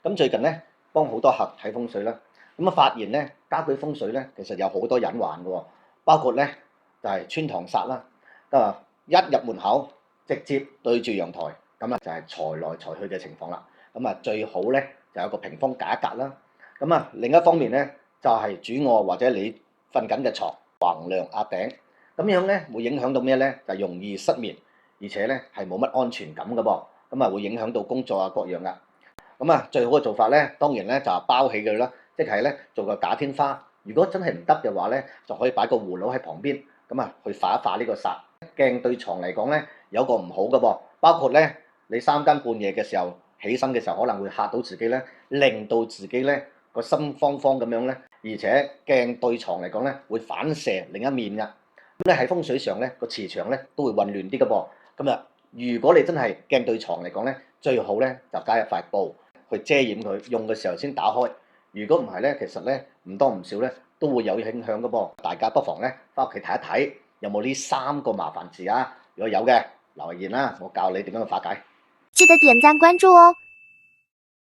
咁最近咧幫好多客睇風水啦，咁啊發現咧家居風水咧其實有好多隱患嘅喎，包括咧就係穿堂煞啦，一入門口直接對住陽台，咁啊就係財來財去嘅情況啦。咁啊最好咧就有個屏風隔一隔啦。咁啊另一方面咧就係主臥或者你瞓緊嘅床橫梁壓頂，咁樣咧會影響到咩咧？就容易失眠，而且咧係冇乜安全感嘅噃，咁啊會影響到工作啊各樣噶。咁啊，最好嘅做法咧，當然咧就係包起佢啦，即係咧做個假天花。如果真係唔得嘅話咧，就可以擺個葫蘆喺旁邊，咁啊去化一化呢個煞。鏡對床嚟講咧，有個唔好嘅噃，包括咧你三更半夜嘅時候起身嘅時候，可能會嚇到自己咧，令到自己咧個心慌慌咁樣咧，而且鏡對床嚟講咧會反射另一面㗎。咁咧喺風水上咧個磁場咧都會混亂啲嘅噃。咁啊，如果你真係鏡對床嚟講咧，最好咧就加一塊布去遮掩佢，用嘅時候先打開。如果唔係咧，其實咧唔多唔少咧都會有影響嘅噃。大家不妨咧翻屋企睇一睇，有冇呢3個麻煩字啊？如果有嘅，留言啦，我教你點樣去化解。記得點讚關注哦。